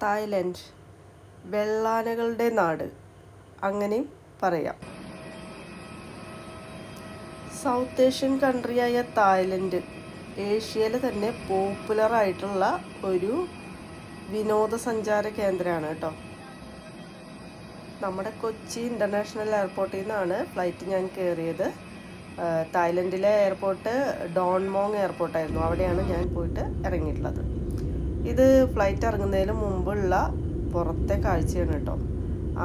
Thailand വെള്ളാനകളുടെ നാട് അങ്ങനെയും പറയാം. സൗത്ത് ഏഷ്യൻ കൺട്രിയായ തായ്ലൻഡ് ഏഷ്യയിലെ തന്നെ പോപ്പുലറായിട്ടുള്ള ഒരു വിനോദസഞ്ചാര കേന്ദ്രമാണ് കേട്ടോ. നമ്മുടെ കൊച്ചി ഇൻ്റർനാഷണൽ എയർപോർട്ടിൽ നിന്നാണ് ഫ്ലൈറ്റ് ഞാൻ കയറിയത്. തായ്ലൻഡിലെ എയർപോർട്ട് ഡോൺമോങ് എയർപോർട്ടായിരുന്നു. അവിടെയാണ് ഞാൻ പോയിട്ട് ഇറങ്ങിയിട്ടുള്ളത്. ഇത് ഫ്ലൈറ്റ് ഇറങ്ങുന്നതിന് മുമ്പുള്ള പുറത്തെ കാഴ്ചയാണ് കേട്ടോ.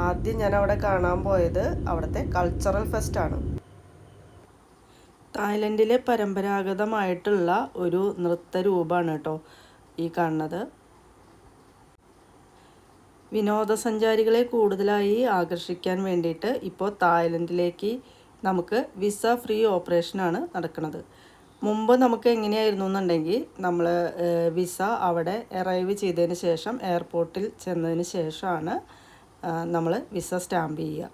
ആദ്യം ഞാൻ അവിടെ കാണാൻ പോയത് അവിടുത്തെ കൾച്ചറൽ ഫെസ്റ്റാണ്. തായ്ലൻഡിലെ പരമ്പരാഗതമായിട്ടുള്ള ഒരു നൃത്തരൂപമാണ് കേട്ടോ ഈ കാണുന്നത്. വിനോദസഞ്ചാരികളെ കൂടുതലായി ആകർഷിക്കാൻ വേണ്ടിയിട്ട് ഇപ്പോൾ തായ്ലൻഡിലേക്ക് നമുക്ക് വിസ ഫ്രീ ഓപ്പറേഷനാണ് നടക്കുന്നത്. മുമ്പ് നമുക്ക് എങ്ങനെയായിരുന്നു എന്നുണ്ടെങ്കിൽ നമ്മൾ വിസ അവിടെ അറൈവ് ചെയ്തതിന് ശേഷം എയർപോർട്ടിൽ ചെന്നതിന് ശേഷമാണ് നമ്മൾ വിസ സ്റ്റാമ്പ് ചെയ്യുക.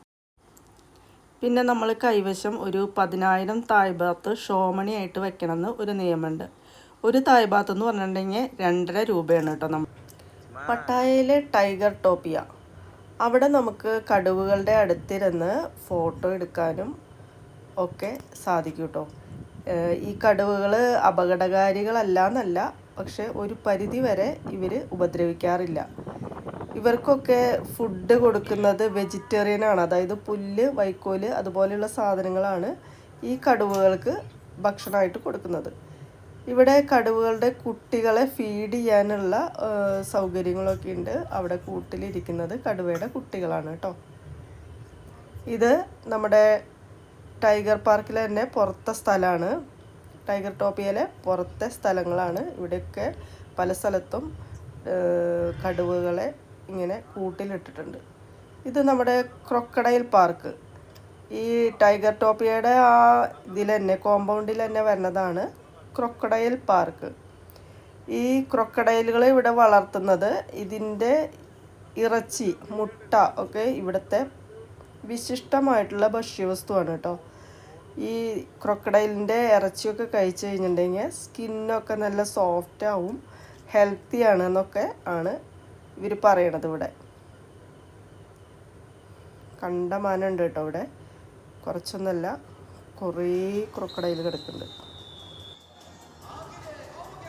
പിന്നെ നമ്മൾ കൈവശം ഒരു 10,000 തായ് ബാത്ത് ഷോമണിയായിട്ട് വെക്കണമെന്ന് ഒരു നിയമമുണ്ട്. ഒരു തായ് ബാത്ത് എന്ന് പറഞ്ഞിട്ടുണ്ടെങ്കിൽ 2.5 രൂപയാണ് കേട്ടോ. പട്ടായയിലെ ടൈഗർ ടോപ്പിയ, അവിടെ നമുക്ക് കടുവകളുടെ അടുത്തിരുന്ന് ഫോട്ടോ എടുക്കാനും ഒക്കെ സാധിക്കും കേട്ടോ. ഈ കടുവകൾ അപകടകാരികളല്ല എന്നല്ല, പക്ഷെ ഒരു പരിധി വരെ ഇവർ ഉപദ്രവിക്കാറില്ല. ഇവർക്കൊക്കെ ഫുഡ് കൊടുക്കുന്നത് വെജിറ്റേറിയനാണ്, അതായത് പുല്ല്, വൈക്കോല് അതുപോലെയുള്ള സാധനങ്ങളാണ് ഈ കടുവകൾക്ക് ഭക്ഷണമായിട്ട് കൊടുക്കുന്നത്. ഇവിടെ കടുവകളുടെ കുട്ടികളെ ഫീഡ് ചെയ്യാനുള്ള സൗകര്യങ്ങളൊക്കെ ഉണ്ട്. അവിടെ കൂട്ടിലിരിക്കുന്നത് കടുവയുടെ കുട്ടികളാണ് കേട്ടോ. ഇത് നമ്മുടെ ടൈഗർ പാർക്കിൽ തന്നെ പുറത്തെ സ്ഥലമാണ്. ടൈഗർ ടോപ്പിയയിലെ പുറത്തെ സ്ഥലങ്ങളാണ്. ഇവിടെയൊക്കെ പല സ്ഥലത്തും കടുവകളെ ഇങ്ങനെ കൂട്ടിലിട്ടിട്ടുണ്ട്. ഇത് നമ്മുടെ ക്രൊക്കഡൈൽ പാർക്ക്. ഈ ടൈഗർ ടോപ്പിയയുടെ ആ ഇതിൽ തന്നെ കോമ്പൗണ്ടിൽ തന്നെ വരുന്നതാണ് ക്രൊക്കഡൈൽ പാർക്ക്. ഈ ക്രൊക്കഡൈലുകളെ ഇവിടെ വളർത്തുന്നത് ഇതിൻ്റെ ഇറച്ചി, മുട്ട ഒക്കെ ഇവിടുത്തെ വിശിഷ്ടമായിട്ടുള്ള ഭക്ഷ്യവസ്തുവാണ് കേട്ടോ. ഈ ക്രൊക്കഡൈലിൻ്റെ ഇറച്ചിയൊക്കെ കഴിച്ച് കഴിഞ്ഞിട്ടുണ്ടെങ്കിൽ സ്കിന്നൊക്കെ നല്ല സോഫ്റ്റ് ആവും, ഹെൽത്തി ആണ് എന്നൊക്കെ ആണ് ഇവർ പറയണത്. ഇവിടെ കണ്ടമാനമുണ്ട് കേട്ടോ. ഇവിടെ കുറച്ചൊന്നല്ല, കുറേ ക്രൊക്കഡൈൽ കിടക്കുന്നുണ്ട്.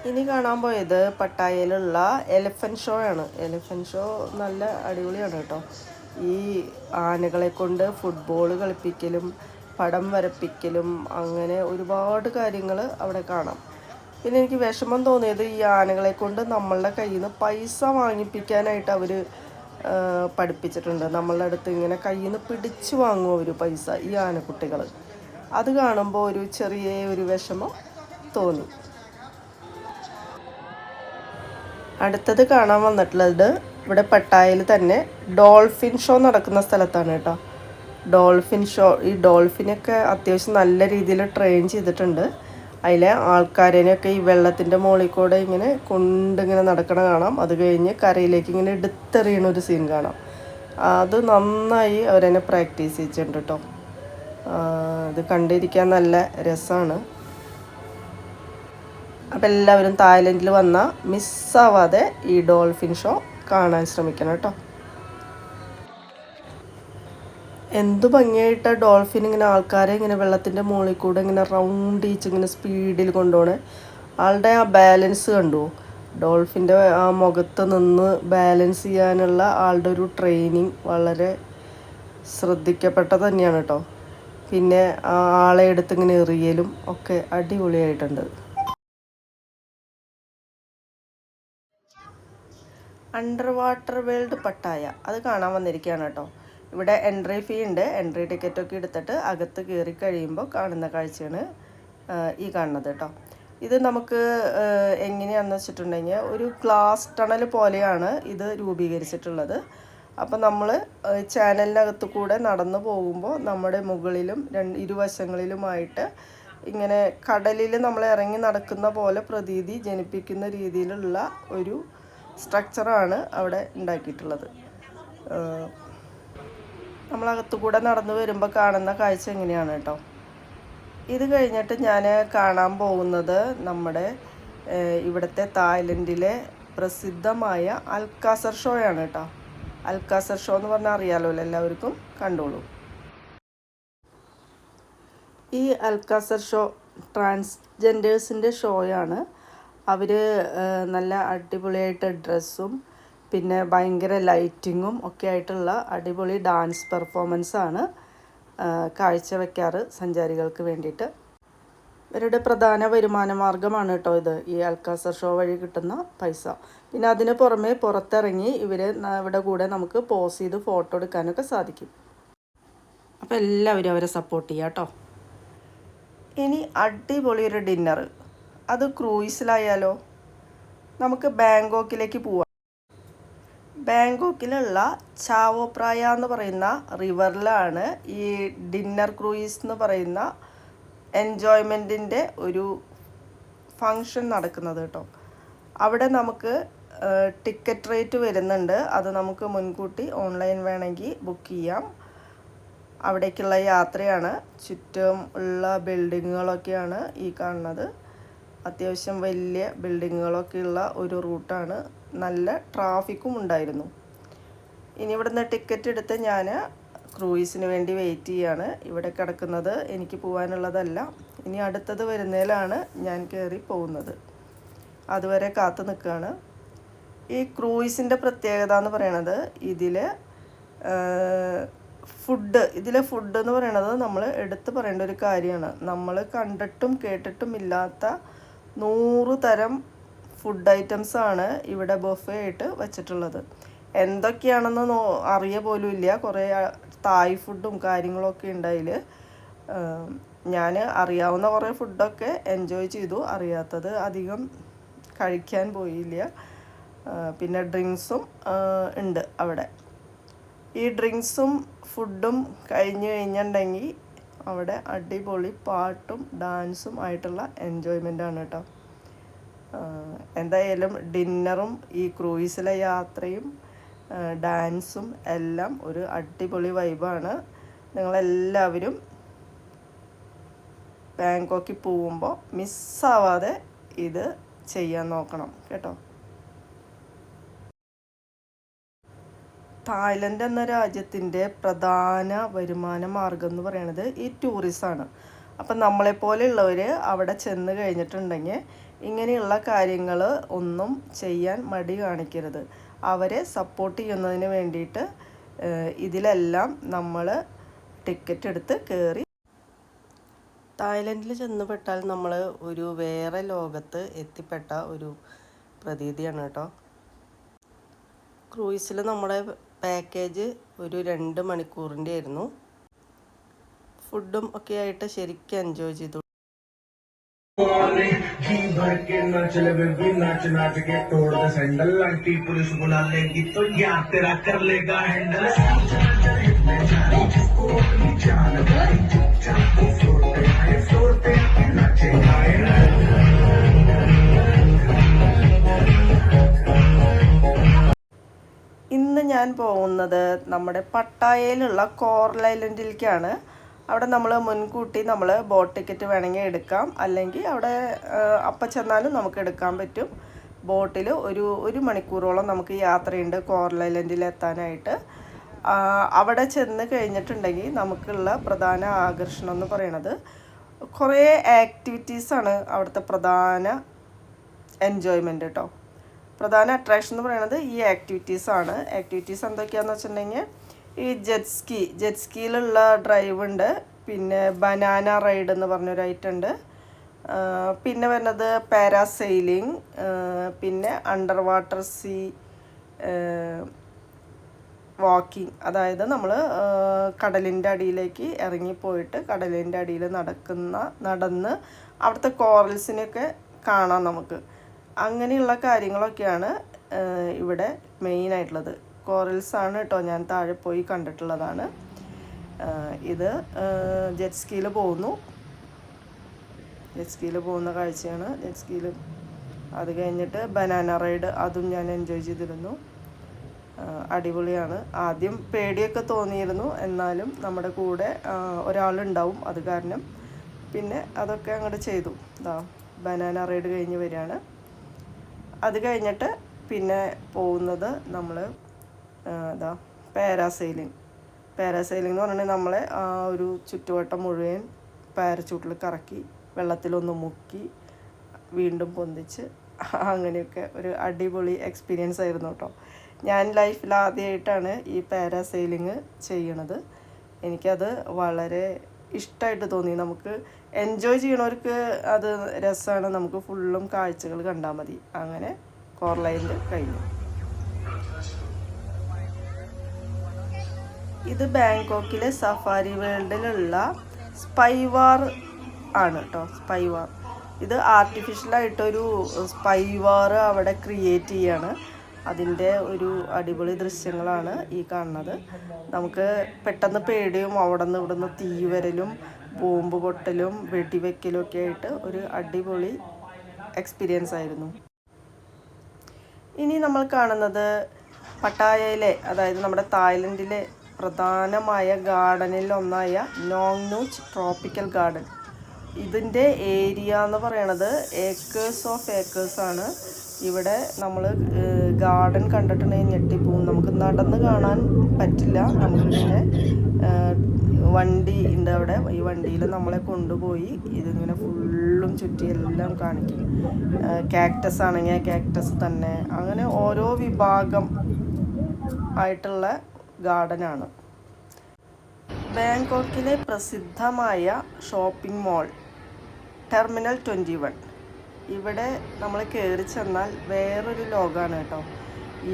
ഇനി കാണാൻ പോയത് പട്ടായയിലുള്ള എലിഫൻറ്റ് ഷോ ആണ്. എലിഫൻറ്റ് ഷോ നല്ല അടിപൊളിയാണ് കേട്ടോ. ഈ ആനകളെ കൊണ്ട് ഫുട്ബോൾ കളിപ്പിക്കലും പടം വരപ്പിക്കലും അങ്ങനെ ഒരുപാട് കാര്യങ്ങൾ അവിടെ കാണാം. പിന്നെ എനിക്ക് വിഷമം തോന്നിയത് ഈ ആനകളെ കൊണ്ട് നമ്മളുടെ കയ്യിൽ നിന്ന് പൈസ വാങ്ങിപ്പിക്കാനായിട്ട് അവർ പഠിപ്പിച്ചിട്ടുണ്ട്. നമ്മളുടെ അടുത്ത് ഇങ്ങനെ കയ്യിൽ നിന്ന് പിടിച്ചു വാങ്ങും അവർ പൈസ, ഈ ആനക്കുട്ടികൾ. അത് കാണുമ്പോൾ ഒരു ചെറിയ ഒരു വിഷമം തോന്നി. അടുത്തത് കാണാൻ വന്നിട്ടുള്ളത് ഇവിടെ പട്ടായയിൽ തന്നെ ഡോൾഫിൻ ഷോ നടക്കുന്ന സ്ഥലത്താണ് കേട്ടോ. ഡോൾഫിൻ ഷോ, ഈ ഡോൾഫിനൊക്കെ അത്യാവശ്യം നല്ല രീതിയിൽ ട്രെയിൻ ചെയ്തിട്ടുണ്ട്. അതിലെ ആൾക്കാരനെയൊക്കെ ഈ വെള്ളത്തിൻ്റെ മുകളിൽ കൂടെ ഇങ്ങനെ കൊണ്ടിങ്ങനെ നടക്കണ കാണാം. അത് കഴിഞ്ഞ് കരയിലേക്ക് ഇങ്ങനെ എടുത്തെറിയണ ഒരു സീൻ കാണാം. അത് നന്നായി അവരെന്നെ പ്രാക്ടീസ് ചെയ്തിട്ടുണ്ട് കേട്ടോ. ഇത് കണ്ടിരിക്കാൻ നല്ല രസമാണ്. അപ്പം എല്ലാവരും തായ്ലൻഡിൽ വന്നാൽ മിസ്സാവാതെ ഈ ഡോൾഫിൻ ഷോ കാണാൻ ശ്രമിക്കണം കേട്ടോ. എന്തു ഭംഗിയായിട്ട് ഡോൾഫിൻ ഇങ്ങനെ ആൾക്കാരെ ഇങ്ങനെ വെള്ളത്തിൻ്റെ മുകളിൽ കൂടെ ഇങ്ങനെ റൗണ്ട് ഈച്ച് ഇങ്ങനെ സ്പീഡിൽ കൊണ്ടുപോകണേ. ആളുടെ ആ ബാലൻസ് കണ്ടു. ഡോൾഫിൻ്റെ ആ മുഖത്ത് നിന്ന് ബാലൻസ് ചെയ്യാനുള്ള ആളുടെ ഒരു ട്രെയിനിങ് വളരെ ശ്രദ്ധിക്കപ്പെട്ടത് തന്നെയാണ് കേട്ടോ. പിന്നെ ആളെ എടുത്ത് ഇങ്ങനെ എറിയലും ഒക്കെ അടിപൊളിയായിട്ടുണ്ട്. അണ്ടർ വാട്ടർ വേൾഡ് പട്ടായ അത് കാണാൻ വന്നിരിക്കുകയാണ് കേട്ടോ. ഇവിടെ എൻട്രി ഫീ ഉണ്ട്. എൻട്രി ടിക്കറ്റൊക്കെ എടുത്തിട്ട് അകത്ത് കയറി കഴിയുമ്പോൾ കാണുന്ന കാഴ്ചയാണ് ഈ കാണുന്നത് കേട്ടോ. ഇത് നമുക്ക് എങ്ങനെയാണെന്ന് വെച്ചിട്ടുണ്ടെങ്കിൽ ഒരു ഗ്ലാസ് ടണൽ പോലെയാണ് ഇത് രൂപീകരിച്ചിട്ടുള്ളത്. അപ്പോൾ നമ്മൾ ചാനലിനകത്ത് കൂടെ നടന്നു പോകുമ്പോൾ നമ്മുടെ മുകളിലും ഇരുവശങ്ങളിലുമായിട്ട് ഇങ്ങനെ കടലിൽ നമ്മൾ ഇറങ്ങി നടക്കുന്ന പോലെ പ്രതീതി ജനിപ്പിക്കുന്ന രീതിയിലുള്ള ഒരു സ്ട്രക്ചറാണ് അവിടെ ഉണ്ടാക്കിയിട്ടുള്ളത്. നമ്മളകത്തുകൂടെ നടന്നു വരുമ്പോൾ കാണുന്ന കാഴ്ച എങ്ങനെയാണ് കേട്ടോ. ഇത് കഴിഞ്ഞിട്ട് ഞാൻ കാണാൻ പോകുന്നത് നമ്മുടെ ഇവിടുത്തെ തായ്ലൻഡിലെ പ്രസിദ്ധമായ അൽക്കാസർ ഷോയാണ് കേട്ടോ. അൽക്കാസർ ഷോ എന്ന് പറഞ്ഞാൽ അറിയാലോ എല്ലാവർക്കും, കണ്ടോളൂ. ഈ അൽക്കാസർ ഷോ ട്രാൻസ്ജെൻഡേഴ്സിൻ്റെ ഷോയാണ്. അവർ നല്ല അടിപൊളിയായിട്ട് ഡ്രസ്സും പിന്നെ ഭയങ്കര ലൈറ്റിങ്ങും ഒക്കെ ആയിട്ടുള്ള അടിപൊളി ഡാൻസ് പെർഫോമൻസാണ് കാഴ്ചവെക്കാറ് സഞ്ചാരികൾക്ക് വേണ്ടിയിട്ട്. ഇവരുടെ പ്രധാന വരുമാന മാർഗ്ഗമാണ് കേട്ടോ ഇത്, ഈ അൽക്കാസർ ഷോ വഴി കിട്ടുന്ന പൈസ. പിന്നെ അതിന് പുറമെ പുറത്തിറങ്ങി ഇവിടെ കൂടെ നമുക്ക് പോസ് ചെയ്ത് ഫോട്ടോ എടുക്കാനൊക്കെ സാധിക്കും. അപ്പോൾ എല്ലാവരും അവരെ സപ്പോർട്ട് ചെയ്യുക കേട്ടോ. ഇനി അടിപൊളി ഒരു ഡിന്നർ, അത് ക്രൂയിസിലായാലോ. നമുക്ക് ബാങ്കോക്കിലേക്ക് പോവാം. ബാങ്കോക്കിലുള്ള ചാവോ പ്രായ എന്ന് പറയുന്ന റിവറിലാണ് ഈ ഡിന്നർ ക്രൂയിസ് എന്ന് പറയുന്ന എൻജോയ്മെൻറ്റിൻ്റെ ഒരു ഫങ്ഷൻ നടക്കുന്നത് കേട്ടോ. അവിടെ നമുക്ക് ടിക്കറ്റ് റേറ്റ് വരുന്നുണ്ട്. അത് നമുക്ക് മുൻകൂട്ടി ഓൺലൈൻ വേണമെങ്കിൽ ബുക്ക് ചെയ്യാം. അവിടേക്കുള്ള യാത്രയാണ്. ചുറ്റും ഉള്ള ബിൽഡിങ്ങുകളൊക്കെയാണ് ഈ കാണുന്നത്. അത്യാവശ്യം വലിയ ബിൽഡിങ്ങുകളൊക്കെയുള്ള ഒരു റൂട്ടാണ്. നല്ല ട്രാഫിക്കും ഉണ്ടായിരുന്നു. ഇനി ഇവിടുന്ന് ടിക്കറ്റ് എടുത്ത് ഞാൻ ക്രൂയിസിന് വേണ്ടി വെയിറ്റ് ചെയ്യാണ്. ഇവിടെ കിടക്കുന്നത് എനിക്ക് പോകാനുള്ളതല്ല. ഇനി അടുത്തത് വരുന്നതിലാണ് ഞാൻ കയറി പോകുന്നത്. അതുവരെ കാത്തു നിൽക്കുകയാണ്. ഈ ക്രൂയിസിൻ്റെ പ്രത്യേകത എന്ന് പറയണത് ഇതിലെ ഫുഡ് എന്ന് പറയണത് നമ്മൾ എടുത്തു പറയേണ്ട ഒരു കാര്യമാണ്. നമ്മൾ കണ്ടിട്ടും കേട്ടിട്ടും ഇല്ലാത്ത 100 തരം ഫുഡ് ഐറ്റംസാണ് ഇവിടെ ബൊഫേ ആയിട്ട് വെച്ചിട്ടുള്ളത്. എന്തൊക്കെയാണെന്ന് അറിയ പോലും ഇല്ല. കുറേ തായ് ഫുഡും കാര്യങ്ങളൊക്കെ ഉണ്ട് അതിൽ. ഞാൻ അറിയാവുന്ന കുറേ ഫുഡൊക്കെ എൻജോയ് ചെയ്തു, അറിയാത്തത് അധികം കഴിക്കാൻ പോയില്ല. പിന്നെ ഡ്രിങ്ക്സും ഉണ്ട് അവിടെ. ഈ ഡ്രിങ്ക്സും ഫുഡും കഴിഞ്ഞിട്ടുണ്ടെങ്കിൽ അവിടെ അടിപൊളി പാട്ടും ഡാൻസും ആയിട്ടുള്ള എൻജോയ്മെൻ്റാണ് കേട്ടോ. എന്തായാലും ഡിന്നറും ഈ ക്രൂയിസിലെ യാത്രയും ഡാൻസും എല്ലാം ഒരു അടിപൊളി വൈബാണ്. നിങ്ങളെല്ലാവരും ബാങ്കോക്കിൽ പോകുമ്പോൾ മിസ്സാവാതെ ഇത് ചെയ്യാൻ നോക്കണം കേട്ടോ. തായ്ലൻഡ് എന്ന രാജ്യത്തിൻ്റെ പ്രധാന വരുമാന മാർഗം എന്ന് പറയുന്നത് ഈ ടൂറിസമാണ്. അപ്പം നമ്മളെപ്പോലെയുള്ളവർ അവിടെ ചെന്ന് കഴിഞ്ഞിട്ടുണ്ടെങ്കിൽ ഇങ്ങനെയുള്ള കാര്യങ്ങൾ ഒന്നും ചെയ്യാൻ മടി കാണിക്കരുത്. അവരെ സപ്പോർട്ട് ചെയ്യുന്നതിന് വേണ്ടിയിട്ട് ഇതിലെല്ലാം നമ്മൾ ടിക്കറ്റ് എടുത്ത് കയറി തായ്ലൻഡിൽ ചെന്നുപെട്ടാൽ നമ്മൾ ഒരു വേറെ ലോകത്ത് എത്തിപ്പെട്ട ഒരു പ്രതീതിയാണ് കേട്ടോ. ക്രൂയിസിൽ നമ്മുടെ പാക്കേജ് ഒരു 2 മണിക്കൂറിൻ്റെ ആയിരുന്നു. ഫുഡും ഒക്കെ ആയിട്ട് ശരിക്കും എൻജോയ് ചെയ്തു. ഇന്ന് ഞാൻ പോകുന്നത് നമ്മുടെ പട്ടായയിലുള്ള കോറൽ ഐലൻഡിലേക്കാണ്. അവിടെ നമ്മൾ മുൻകൂട്ടി ബോട്ട് ടിക്കറ്റ് വേണമെങ്കിൽ എടുക്കാം, അല്ലെങ്കിൽ അവിടെ അപ്പം ചെന്നാലും നമുക്ക് എടുക്കാൻ പറ്റും. ബോട്ടിൽ ഒരു മണിക്കൂറോളം നമുക്ക് യാത്രയുണ്ട് കോറൽ ഐലൻഡിൽ എത്താനായിട്ട്. അവിടെ ചെന്ന് കഴിഞ്ഞിട്ടുണ്ടെങ്കിൽ നമുക്കുള്ള പ്രധാന ആകർഷണം എന്ന് പറയുന്നത് കുറേ ആക്ടിവിറ്റീസാണ് അവിടുത്തെ പ്രധാന എൻജോയ്മെൻറ്റ് കേട്ടോ. പ്രധാന അട്രാക്ഷൻ എന്ന് പറയുന്നത് ഈ ആക്ടിവിറ്റീസാണ്. ആക്ടിവിറ്റീസ് എന്തൊക്കെയാണെന്ന് വെച്ചിട്ടുണ്ടെങ്കിൽ ഈ ജെറ്റ് സ്കീയിലുള്ള ഡ്രൈവ് ഉണ്ട്, പിന്നെ ബനാന റൈഡ് എന്ന് പറഞ്ഞൊരു ഐറ്റം ഉണ്ട്, പിന്നെ വരുന്നത് പാരാസെയിലിംഗ്, പിന്നെ അണ്ടർ വാട്ടർ സീ വാക്കിംഗ്. അതായത് നമ്മൾ കടലിൻ്റെ അടിയിലേക്ക് ഇറങ്ങിപ്പോയിട്ട് കടലിൻ്റെ അടിയിൽ നടന്ന് അവിടുത്തെ കോറൽസിനെയൊക്കെ കാണാം നമുക്ക്. അങ്ങനെയുള്ള കാര്യങ്ങളൊക്കെയാണ് ഇവിടെ മെയിനായിട്ടുള്ളത്. കോറൽസാണ് കേട്ടോ ഞാൻ താഴെ പോയി കണ്ടിട്ടുള്ളതാണ്. ഇത് ജെറ്റ് സ്കീയിൽ പോകുന്ന കാഴ്ചയാണ്. ജെറ്റ് സ്കീയിൽ അത് കഴിഞ്ഞിട്ട് ബനാന റൈഡ്, അതും ഞാൻ എൻജോയ് ചെയ്തിരുന്നു. അടിപൊളിയാണ്. ആദ്യം പേടിയൊക്കെ തോന്നിയിരുന്നു, എന്നാലും നമ്മുടെ കൂടെ ഒരാളുണ്ടാവും, അത് കാരണം പിന്നെ അതൊക്കെ അങ്ങോട്ട് ചെയ്തു. ബനാന റൈഡ് കഴിഞ്ഞ് വരികയാണ്. അത് കഴിഞ്ഞിട്ട് പിന്നെ പോകുന്നത് നമ്മൾ ഇതാ പാരാസൈലിംഗ് എന്ന് പറഞ്ഞിട്ടുണ്ടെങ്കിൽ നമ്മളെ ആ ഒരു ചുറ്റുവട്ടം മുഴുവൻ പാരച്യൂട്ടിൽ കറക്കി വെള്ളത്തിലൊന്ന് മുക്കി വീണ്ടും പൊന്തിച്ച് അങ്ങനെയൊക്കെ ഒരു അടിപൊളി എക്സ്പീരിയൻസ് ആയിരുന്നു കേട്ടോ. ഞാൻ ലൈഫിൽ ആദ്യമായിട്ടാണ് ഈ പാരാസൈലിങ് ചെയ്യണത്. എനിക്കത് വളരെ ഇഷ്ടമായിട്ട് തോന്നി. നമുക്ക് എൻജോയ് ചെയ്യണവർക്ക് അത് രസമാണ്, നമുക്ക് ഫുള്ളും കാഴ്ചകൾ കണ്ടാൽ മതി. അങ്ങനെ കോറലൈനിൽ കഴിഞ്ഞു. ഇത് ബാങ്കോക്കിലെ സഫാരി വേൾഡിലുള്ള സ്പൈവാർ ആണ് കേട്ടോ. സ്പൈവാർ ഇത് ആർട്ടിഫിഷ്യലായിട്ടൊരു സ്പൈവാർ അവിടെ ക്രിയേറ്റ് ചെയ്യാണ്. അതിൻ്റെ ഒരു അടിപൊളി ദൃശ്യങ്ങളാണ് ഈ കാണുന്നത്. നമുക്ക് പെട്ടെന്ന് പേടിയും അവിടെ നിന്ന് ഇവിടെ നിന്ന് തീ വരലും ബോംബ് പൊട്ടലും വെടിവെക്കലും ഒക്കെ ആയിട്ട് ഒരു അടിപൊളി എക്സ്പീരിയൻസ് ആയിരുന്നു. ഇനി നമ്മൾ കാണുന്നത് പട്ടായയിലെ, അതായത് നമ്മുടെ തായ്ലൻഡിലെ പ്രധാനമായ ഗാർഡനിൽ ഒന്നായ നോങ് നൂച്ച് ട്രോപ്പിക്കൽ ഗാർഡൻ. ഇതിൻ്റെ ഏരിയ എന്ന് പറയണത് ഏക്കേഴ്സ് ഓഫ് ഏക്കേഴ്സാണ്. ഇവിടെ നമ്മൾ ഗാർഡൻ കണ്ടിട്ടുണ്ടെങ്കിൽ ഞെട്ടിപ്പോവും. നമുക്ക് നടന്ന് കാണാൻ പറ്റില്ല. നമുക്കിങ്ങനെ വണ്ടി ഉണ്ട് അവിടെ. ഈ വണ്ടിയിൽ നമ്മളെ കൊണ്ടുപോയി ഇതിങ്ങനെ ഫുള്ളും ചുറ്റി എല്ലാം കാണിക്കും. കാക്ടസ് ആണെങ്കിൽ കാക്ടസ് തന്നെ, അങ്ങനെ ഓരോ വിഭാഗം ആയിട്ടുള്ള ഗാർഡനാണ്. ബാങ്കോക്കിലെ പ്രസിദ്ധമായ ഷോപ്പിംഗ് മാൾ ടെർമിനൽ 21. ഇവിടെ നമ്മൾ കയറി ചെന്നാൽ വേറൊരു ലോകമാണ് കേട്ടോ.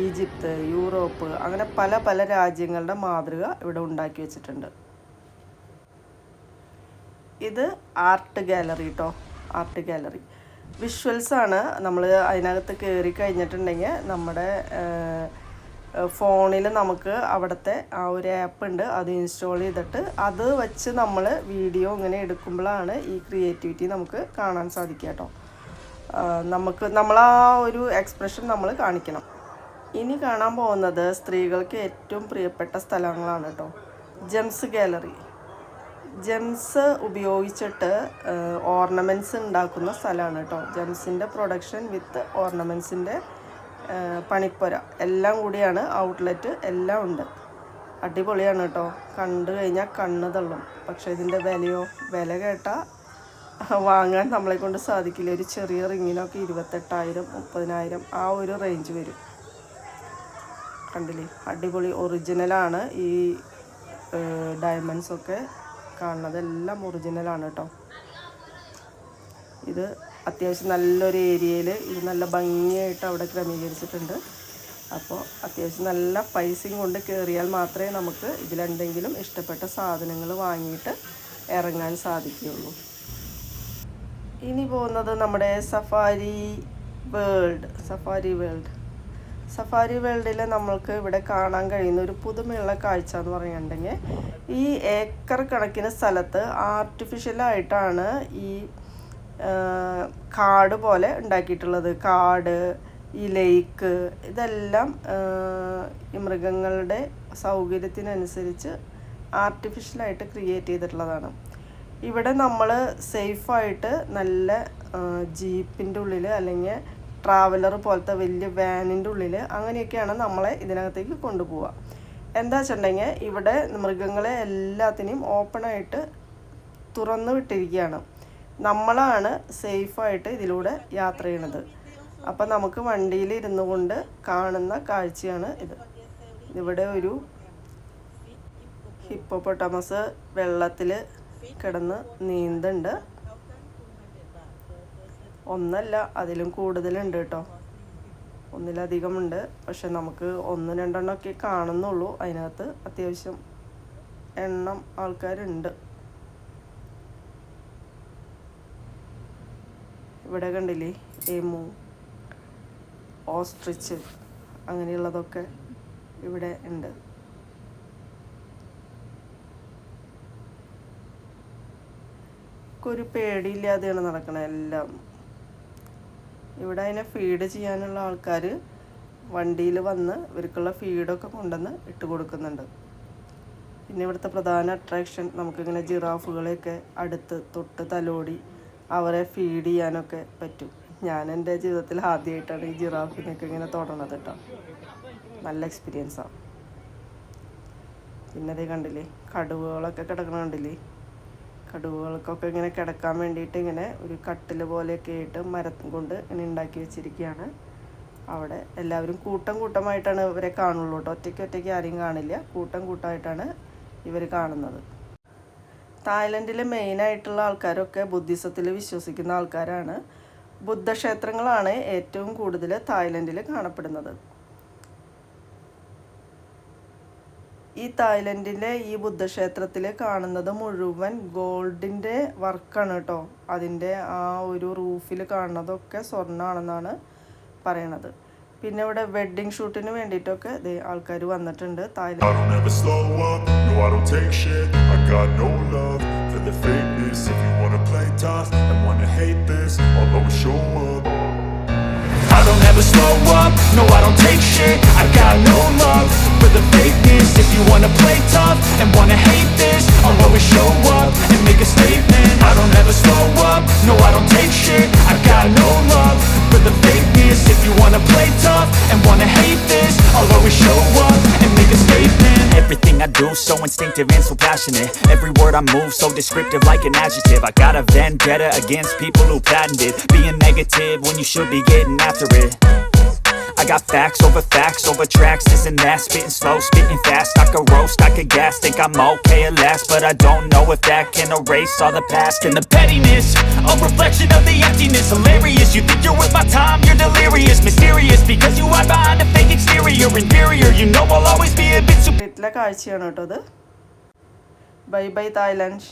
ഈജിപ്ത്, യൂറോപ്പ്, അങ്ങനെ പല പല രാജ്യങ്ങളുടെ മാതൃക ഇവിടെ ഉണ്ടാക്കി വെച്ചിട്ടുണ്ട്. ഇത് ആർട്ട് ഗാലറി കേട്ടോ. ആർട്ട് ഗാലറി വിഷ്വൽസാണ്. നമ്മൾ അതിനകത്ത് കയറി കഴിഞ്ഞിട്ടുണ്ടെങ്കിൽ നമ്മുടെ ഫോണിൽ നമുക്ക് അവിടുത്തെ ആ ഒരു ആപ്പ് ഉണ്ട്, അത് ഇൻസ്റ്റാൾ ചെയ്തിട്ട് അത് വെച്ച് നമ്മൾ വീഡിയോ ഇങ്ങനെ എടുക്കുമ്പോഴാണ് ഈ ക്രിയേറ്റിവിറ്റി നമുക്ക് കാണാൻ സാധിക്കുക കേട്ടോ. നമ്മളാ ഒരു എക്സ്പ്രഷൻ നമ്മൾ കാണിക്കണം. ഇനി കാണാൻ പോകുന്നത് സ്ത്രീകൾക്ക് ഏറ്റവും പ്രിയപ്പെട്ട സ്ഥലങ്ങളാണ് കേട്ടോ. Gems gallery. ജെംസ് ഉപയോഗിച്ചിട്ട് ഓർണമെൻറ്റ്സ് ഉണ്ടാക്കുന്ന സ്ഥലമാണ് കേട്ടോ. ജെംസിൻ്റെ പ്രൊഡക്ഷൻ വിത്ത് ഓർണമെൻറ്റ്സിൻ്റെ പണിപ്പുര എല്ലാം കൂടിയാണ്. ഔട്ട്ലെറ്റ് എല്ലാം ഉണ്ട്. അടിപൊളിയാണ് കേട്ടോ. കണ്ടു കഴിഞ്ഞാൽ കണ്ണ് തള്ളും. പക്ഷേ ഇതിൻ്റെ വില കേട്ടാൽ വാങ്ങാൻ നമ്മളെ കൊണ്ട് സാധിക്കില്ല. ഒരു ചെറിയ റിങ്ങിനൊക്കെ 28,000 30,000 ആ ഒരു റേഞ്ച് വരും. കണ്ടില്ലേ, അടിപൊളി ഒറിജിനലാണ്. ഈ ഡയമണ്ട്സൊക്കെ കാണുന്നതെല്ലാം ഒറിജിനലാണ് കേട്ടോ. ഇത് അത്യാവശ്യം നല്ലൊരു ഏരിയയിൽ ഇത് നല്ല ഭംഗിയായിട്ട് അവിടെ ക്രമീകരിച്ചിട്ടുണ്ട്. അപ്പോൾ അത്യാവശ്യം നല്ല പൈസയും കൊണ്ട് കയറിയാൽ മാത്രമേ നമുക്ക് ഇതിലെന്തെങ്കിലും ഇഷ്ടപ്പെട്ട സാധനങ്ങൾ വാങ്ങിയിട്ട് ഇറങ്ങാൻ സാധിക്കുകയുള്ളൂ. ഇനി പോകുന്നത് നമ്മുടെ സഫാരി വേൾഡിൽ നമ്മൾക്ക് ഇവിടെ കാണാൻ കഴിയുന്ന ഒരു പുതുമയുള്ള കാഴ്ച എന്ന് പറയുന്നുണ്ടെങ്കിൽ, ഈ ഏക്കർ കണക്കിന് സ്ഥലത്ത് ആർട്ടിഫിഷ്യലായിട്ടാണ് ഈ കാട് പോലെ ഉണ്ടാക്കിയിട്ടുള്ളത്. കാട്, ഈ ലേക്ക്, ഇതെല്ലാം ഈ മൃഗങ്ങളുടെ സൗകര്യത്തിനനുസരിച്ച് ആർട്ടിഫിഷ്യലായിട്ട് ക്രിയേറ്റ് ചെയ്തിട്ടുള്ളതാണ്. ഇവിടെ നമ്മൾ സേഫായിട്ട് നല്ല ജീപ്പിൻ്റെ ഉള്ളിൽ അല്ലെങ്കിൽ ട്രാവലർ പോലത്തെ വലിയ വാനിൻ്റെ ഉള്ളിൽ അങ്ങനെയൊക്കെയാണ് നമ്മളെ ഇതിനകത്തേക്ക് കൊണ്ടുപോവുക. എന്താ വെച്ചിട്ടുണ്ടെങ്കിൽ ഇവിടെ മൃഗങ്ങളെ എല്ലാത്തിനെയും ഓപ്പണായിട്ട് തുറന്നു വിട്ടിരിക്കുകയാണ്. നമ്മളാണ് സേഫായിട്ട് ഇതിലൂടെ യാത്ര ചെയ്യണത്. അപ്പം നമുക്ക് വണ്ടിയിൽ ഇരുന്നു കൊണ്ട് കാണുന്ന കാഴ്ചയാണ് ഇത്. ഇവിടെ ഒരു ഹിപ്പോപ്പൊട്ടാമസ് വെള്ളത്തിൽ കിടന്ന് നീന്തുണ്ട്. ഒന്നല്ല, അതിലും കൂടുതലുണ്ട് കേട്ടോ. ഒന്നിലധികമുണ്ട്. പക്ഷെ നമുക്ക് 1-2 കാണുന്നുള്ളൂ. അതിനകത്ത് അത്യാവശ്യം എണ്ണം ആൾക്കാരുണ്ട്. ഇവിടെ കണ്ടില്ലേ, എമു, ഓസ്ട്രിച്ച്, അങ്ങനെയുള്ളതൊക്കെ ഇവിടെ ഉണ്ട്. ഒരു പേടിയില്ലാതെയാണ് നടക്കണത് എല്ലാം. ഇവിടെ അതിനെ ഫീഡ് ചെയ്യാനുള്ള ആൾക്കാർ വണ്ടിയിൽ വന്ന് ഇവർക്കുള്ള ഫീഡൊക്കെ കൊണ്ടുവന്ന് ഇട്ട് കൊടുക്കുന്നുണ്ട്. പിന്നെ ഇവിടുത്തെ പ്രധാന അട്രാക്ഷൻ നമുക്കിങ്ങനെ ജിറാഫുകളെയൊക്കെ അടുത്ത് തൊട്ട് തലോടി അവരെ ഫീഡ് ചെയ്യാനൊക്കെ പറ്റും. ഞാൻ എൻ്റെ ജീവിതത്തിൽ ആദ്യമായിട്ടാണ് ഈ ജിറാഫിനൊക്കെ ഇങ്ങനെ തൊടണത് കേട്ടോ. നല്ല എക്സ്പീരിയൻസാണ്. പിന്നെ അതേ കണ്ടില്ലേ, കടുവകളൊക്കെ കിടക്കണ കണ്ടില്ലേ. കടുവകൾക്കൊക്കെ ഇങ്ങനെ കിടക്കാൻ വേണ്ടിയിട്ട് ഇങ്ങനെ ഒരു കട്ടിൽ പോലെയൊക്കെ ആയിട്ട് മരം കൊണ്ട് ഇങ്ങനെ ഉണ്ടാക്കി വെച്ചിരിക്കുകയാണ്. അവിടെ എല്ലാവരും കൂട്ടം കൂട്ടമായിട്ടാണ് ഇവരെ കാണുള്ളൂ കേട്ടോ. ഒറ്റയ്ക്ക് ആരെയും കാണില്ല. കൂട്ടമായിട്ടാണ് ഇവർ കാണുന്നത്. തായ്ലൻഡിലെ മെയിനായിട്ടുള്ള ആൾക്കാരൊക്കെ ബുദ്ധിസത്തിൽ വിശ്വസിക്കുന്ന ആൾക്കാരാണ്. ബുദ്ധക്ഷേത്രങ്ങളാണ് ഏറ്റവും കൂടുതൽ തായ്ലൻഡിൽ കാണപ്പെടുന്നത്. ഈ തായ്ലൻഡിലെ ഈ ബുദ്ധക്ഷേത്രത്തിൽ കാണുന്നത് മുഴുവൻ ഗോൾഡിൻ്റെ വർക്കാണ് കേട്ടോ. അതിൻ്റെ ആ ഒരു റൂഫിൽ കാണുന്നതൊക്കെ സ്വർണ്ണമാണെന്നാണ് പറയണത്. പിന്നെ ഇവിടെ വെഡ്ഡിങ് ഷൂട്ടിന് വേണ്ടിയിട്ടൊക്കെ ആൾക്കാർ വന്നിട്ടുണ്ട് Thailand. I don't ever slow up, no I don't take shit. I got no love for the fakeness. If you wanna play tough and wanna hate this, I'll always show up and make a statement. I don't ever slow up, no I don't take shit. I got no love for the fakeness. If you wanna play tough and wanna hate this, I'll always show up and make a statement. Everything I do so instinctive and so passionate. Every word I move so descriptive like an adjective. I got a vendetta against people who patented being negative when you should be getting after it. I got facts over tracks, this and that. Spitting slow, spitting fast. I could roast, I could gas. Think I'm okay at last, but I don't know if that can erase all the past. And the pettiness, a reflection of the emptiness. Hilarious, you think you're worth my time, you're delirious. Mysterious, because you hide behind a fake exterior. Inferior, you know I'll always be a bit കാഴ്ചയാണ് കേട്ടോ അത്. Bye bye Thailand.